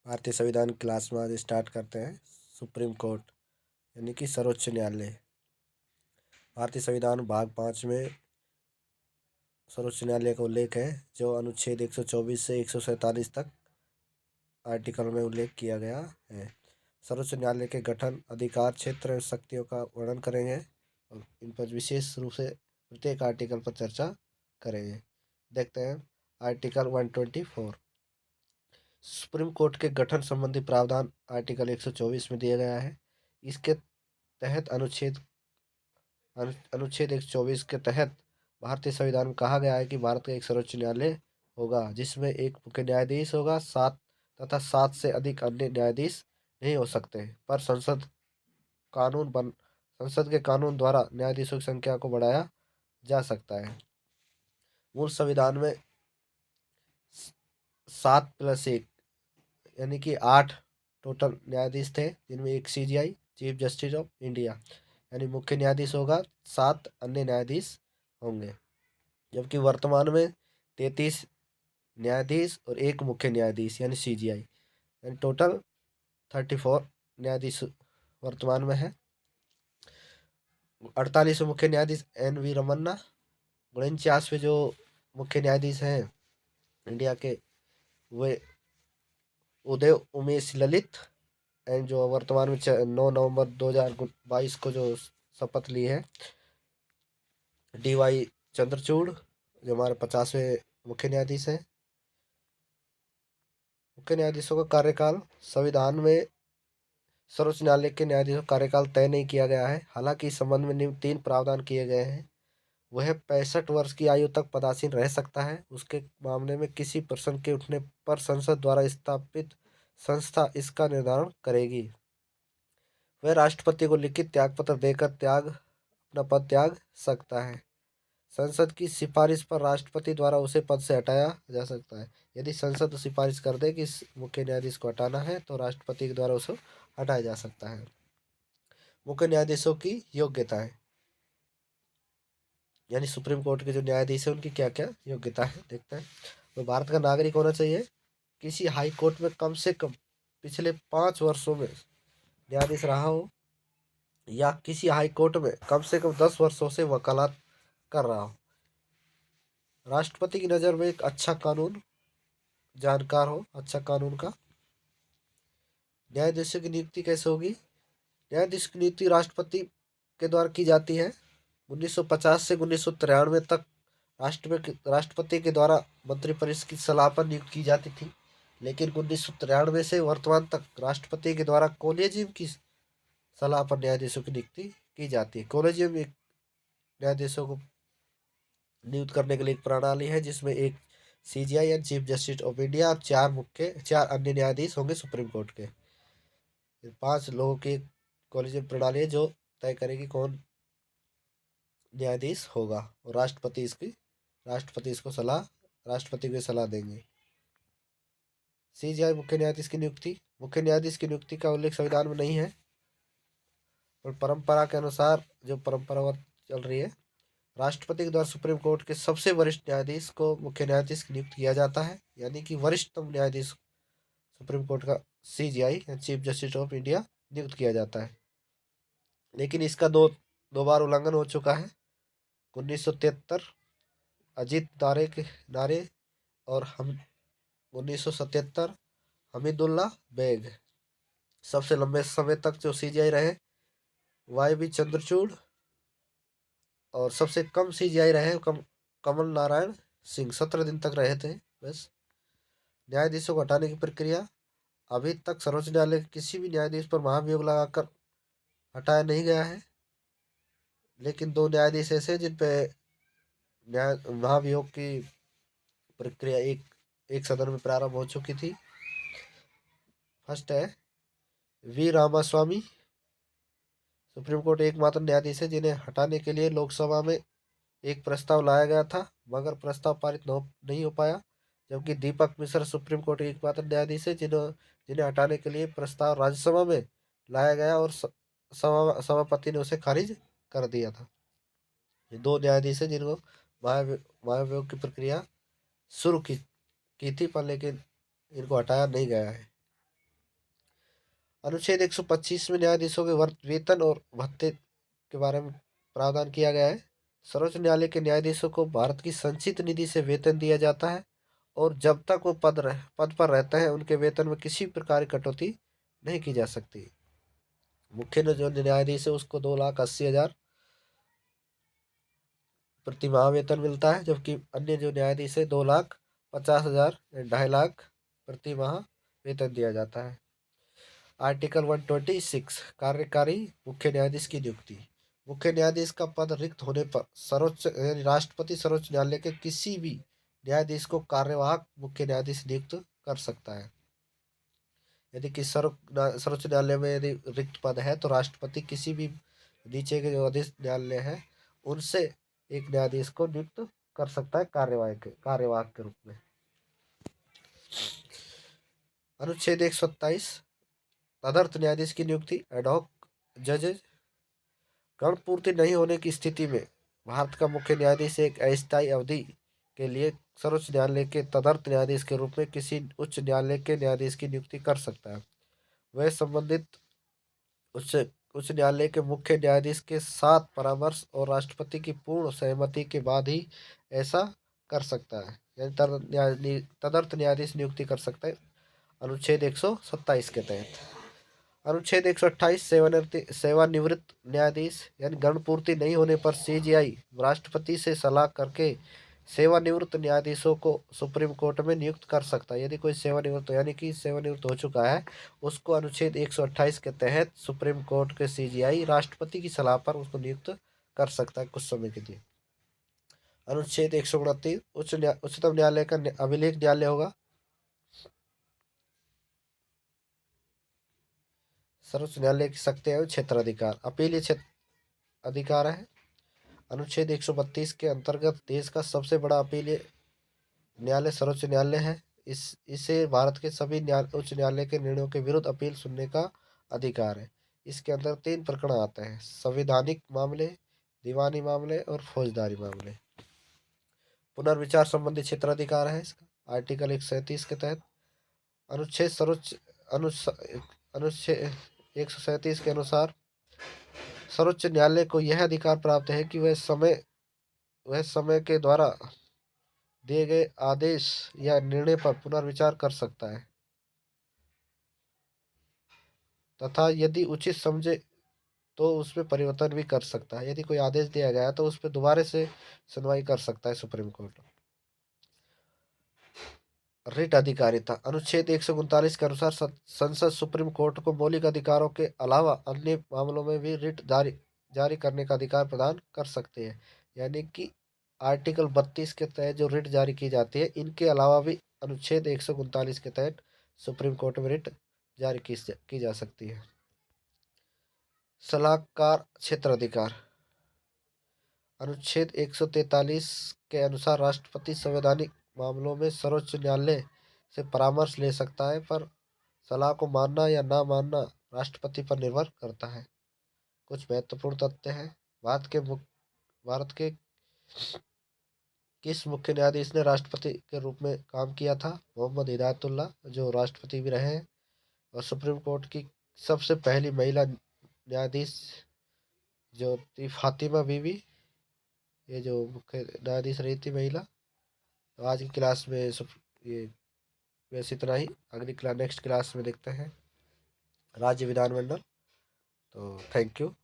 भारतीय संविधान क्लास में आज स्टार्ट करते हैं। सुप्रीम कोर्ट यानी कि सर्वोच्च न्यायालय। भारतीय संविधान भाग 5 में सर्वोच्च न्यायालय का उल्लेख है, जो अनुच्छेद 124 से 147 तक आर्टिकल में उल्लेख किया गया है। सर्वोच्च न्यायालय के गठन, अधिकार, क्षेत्र एवं शक्तियों का वर्णन करेंगे और इन पर विशेष रूप से प्रत्येक आर्टिकल पर चर्चा करेंगे। देखते हैं आर्टिकल 124। सुप्रीम कोर्ट के गठन संबंधी प्रावधान आर्टिकल 124 में दिया गया है। इसके तहत अनुच्छेद 124 के तहत भारतीय संविधान में कहा गया है कि भारत का एक सर्वोच्च न्यायालय होगा, जिसमें एक मुख्य न्यायाधीश होगा, सात तथा सात से अधिक अन्य न्यायाधीश नहीं हो सकते, पर संसद के कानून द्वारा न्यायाधीशों की संख्या को बढ़ाया जा सकता है। मूल संविधान में 7+1 यानी कि 8 टोटल न्यायाधीश थे, जिनमें एक CGI chief justice of India यानी मुख्य न्यायाधीश होगा, 7 अन्य न्यायाधीश होंगे। जबकि वर्तमान में 33 न्यायाधीश और एक मुख्य न्यायाधीश यानी सीजीआई यानी टोटल 34 न्यायाधीश वर्तमान में है। 48वें मुख्य न्यायाधीश NV रमन्ना। 49वें जो मुख्य न्यायाधीश हैं इंडिया के, वे उदय उमेश ललित, एंड जो वर्तमान में 9 नवंबर 2022 को जो शपथ ली है, DY चंद्रचूड़, जो हमारे 50वें मुख्य न्यायाधीश हैं। मुख्य न्यायाधीशों का कार्यकाल संविधान में सर्वोच्च न्यायालय के न्यायाधीशों का कार्यकाल तय नहीं किया गया है। हालांकि इस संबंध में निम्न 3 प्रावधान किए गए हैं। वह 65 वर्ष की आयु तक पदासीन रह सकता है। उसके मामले में किसी प्रश्न के उठने पर संसद द्वारा स्थापित संस्था इसका निर्धारण करेगी। वह राष्ट्रपति को लिखित त्यागपत्र देकर अपना पद त्याग सकता है। संसद की सिफारिश पर राष्ट्रपति द्वारा उसे पद से हटाया जा सकता है। यदि संसद सिफारिश कर दे कि इस मुख्य न्यायाधीश को हटाना है, तो राष्ट्रपति के द्वारा उसे हटाया जा सकता है। मुख्य न्यायाधीशों की योग्यता है, यानी सुप्रीम कोर्ट के जो न्यायाधीश है उनकी क्या क्या योग्यता है, देखते हैं। तो भारत का नागरिक होना चाहिए, किसी हाई कोर्ट में कम से कम पिछले 5 वर्षों में न्यायाधीश रहा हो, या किसी हाई कोर्ट में कम से कम 10 वर्षों से वकालत कर रहा हो। राष्ट्रपति की नज़र में एक अच्छा कानून जानकार हो, अच्छा कानून का। न्यायाधीशों की नियुक्ति कैसे होगी? न्यायाधीश की नियुक्ति राष्ट्रपति के द्वारा की जाती है। 1950 से 1993 तक राष्ट्रपति के द्वारा मंत्रिपरिषद की सलाह पर नियुक्त की जाती थी, लेकिन 1993 से वर्तमान तक राष्ट्रपति के द्वारा कॉलेजियम की सलाह पर न्यायाधीशों की नियुक्ति की जाती है। कॉलेजियम एक न्यायाधीशों को नियुक्त करने के लिए एक प्रणाली है, जिसमें एक CGI and chief justice of India और 4 अन्य न्यायाधीश होंगे सुप्रीम कोर्ट के। 5 लोगों की कॉलेजियम प्रणाली है, जो तय करेगी कौन न्यायाधीश होगा, और राष्ट्रपति को सलाह देंगे। सीजीआई मुख्य न्यायाधीश की नियुक्ति का उल्लेख संविधान में नहीं है, और परंपरा के अनुसार जो परंपरा चल रही है, राष्ट्रपति के द्वारा सुप्रीम कोर्ट के सबसे वरिष्ठ न्यायाधीश को मुख्य न्यायाधीश नियुक्त किया जाता है, यानी कि वरिष्ठतम न्यायाधीश सुप्रीम कोर्ट का CGI chief justice of India नियुक्त किया जाता है। लेकिन इसका दो बार उल्लंघन हो चुका है। 1973 अजीत नारे और हम 1977 हमीदुल्ला बेग। सबसे लंबे समय तक जो सीजीआई रहे YV चंद्रचूड़, और सबसे कम सीजीआई रहे कमल नारायण सिंह, 17 दिन तक रहे थे बस। न्यायाधीशों को हटाने की प्रक्रिया, अभी तक सर्वोच्च न्यायालय के किसी भी न्यायाधीश पर महाभियोग लगाकर हटाया नहीं गया है, लेकिन 2 न्यायाधीश ऐसे जिन पे महाभियोग की प्रक्रिया एक सदन में प्रारंभ हो चुकी थी। फर्स्ट है V रामास्वामी। सुप्रीम कोर्ट एकमात्र न्यायाधीश है जिन्हें हटाने के लिए लोकसभा में एक प्रस्ताव लाया गया था, मगर प्रस्ताव पारित नहीं हो पाया। जबकि दीपक मिश्रा सुप्रीम कोर्ट के एकमात्र न्यायाधीश है जिन्हें हटाने के लिए प्रस्ताव राज्यसभा में लाया गया, और सभापति ने उसे खारिज कर दिया था। ये 2 न्यायाधीश है जिनको महाभियोग की प्रक्रिया शुरू की थी, पर लेकिन इनको हटाया नहीं गया है। अनुच्छेद 125 में न्यायाधीशों के वेतन और भत्ते के बारे में प्रावधान किया गया है। सर्वोच्च न्यायालय के न्यायाधीशों को भारत की संचित निधि से वेतन दिया जाता है और जब तक वो पद पर रहते हैं उनके वेतन में किसी प्रकार की कटौती नहीं की जा सकती। मुख्य जो न्यायाधीश है उसको 2,80,000 प्रति माह वेतन मिलता है, जबकि अन्य जो न्यायाधीश है 2,50,000 2,50,000 प्रति माह वेतन दिया जाता है। आर्टिकल 126 कार्यकारी मुख्य न्यायाधीश की नियुक्ति। मुख्य न्यायाधीश का पद रिक्त होने पर सर्वोच्च यानी राष्ट्रपति सर्वोच्च न्यायालय के किसी भी न्यायाधीश को कार्यवाहक मुख्य न्यायाधीश नियुक्त कर सकता है। यदि कि सर्वोच्च न्यायालय में यदि रिक्त पद है तो राष्ट्रपति किसी भी नीचे के जो अधीश न्यायालय है उनसे एक न्यायाधीश को नियुक्त कर सकता है कार्यवाहक के रूप में। अनुच्छेद 127 तदर्थ न्यायाधीश की नियुक्ति। एडहॉक जजेज। गण पूर्ति नहीं होने की स्थिति में भारत का मुख्य न्यायाधीश एक अस्थायी अवधि के लिए सर्वोच्च न्यायालय के तदर्थ न्यायाधीश के रूप में किसी उच्च न्यायालय के न्यायाधीश की नियुक्ति कर सकता है। वह संबंधित उच्च उच्च न्यायालय के मुख्य न्यायाधीश के साथ परामर्श और राष्ट्रपति की पूर्ण सहमति के बाद ही ऐसा कर सकता है, यानी तदर्थ न्यायाधीश नियुक्ति कर सकता है अनुच्छेद 127 के तहत। अनुच्छेद 128 सेवानिवृत्त न्यायाधीश यानी गणपूर्ति नहीं होने पर सीजीआई राष्ट्रपति से सलाह करके सेवानिवृत्त न्यायाधीशों को सुप्रीम कोर्ट में नियुक्त कर सकता है। यदि कोई सेवानिवृत्त यानी कि सेवानिवृत्त हो चुका है उसको अनुच्छेद 128 के तहत सुप्रीम कोर्ट के सीजीआई राष्ट्रपति की सलाह पर उसको नियुक्त कर सकता है कुछ समय के लिए। अनुच्छेद 129 उच्चतम न्यायालय का अभिलेख न्यायालय होगा। सर्वोच्च न्यायालय की शक्ति है क्षेत्राधिकार अपीलीय क्षेत्र अधिकार है। अनुच्छेद 132 के अंतर्गत देश का सबसे बड़ा अपीलीय न्यायालय सर्वोच्च न्यायालय है। इसे भारत के सभी उच्च न्यायालय के निर्णयों के विरुद्ध अपील सुनने का अधिकार है। इसके अंदर 3 प्रकरण आते हैं: संवैधानिक मामले, दीवानी मामले और फौजदारी मामले। पुनर्विचार संबंधी क्षेत्राधिकार है इसका आर्टिकल 137 के तहत। अनुच्छेद सर्वोच्च अनुच्छेद 137 के अनुसार सर्वोच्च न्यायालय को यह अधिकार प्राप्त है कि वह समय के द्वारा दिए गए आदेश या निर्णय पर पुनर्विचार कर सकता है तथा यदि उचित समझे तो उसमें परिवर्तन भी कर सकता है। यदि कोई आदेश दिया गया है तो उस पर दोबारा से सुनवाई कर सकता है सुप्रीम कोर्ट। रिट अधिकारिता अनुच्छेद 139 के अनुसार संसद सुप्रीम कोर्ट को मौलिक अधिकारों के अलावा अन्य मामलों में भी रिट जारी करने का अधिकार प्रदान कर सकते हैं। यानी कि आर्टिकल 32 के तहत जो रिट जारी की जाती है इनके अलावा भी अनुच्छेद 139 के तहत सुप्रीम कोर्ट में रिट जारी की जा सकती है। सलाहकार क्षेत्राधिकार अनुच्छेद 143 के अनुसार राष्ट्रपति संवैधानिक मामलों में सर्वोच्च न्यायालय से परामर्श ले सकता है, पर सलाह को मानना या ना मानना राष्ट्रपति पर निर्भर करता है। कुछ महत्वपूर्ण तथ्य हैं। भारत के किस मुख्य न्यायाधीश ने राष्ट्रपति के रूप में काम किया था? मोहम्मद हिदायतुल्लाह, जो राष्ट्रपति भी रहे हैं। और सुप्रीम कोर्ट की सबसे पहली महिला न्यायाधीश जो थी फातिमा बीवी, ये जो मुख्य न्यायाधीश रही थी महिला। तो आज की क्लास में ये बस इतना ही। अगली नेक्स्ट क्लास में देखते हैं राज्य विधानमंडल। तो थैंक यू।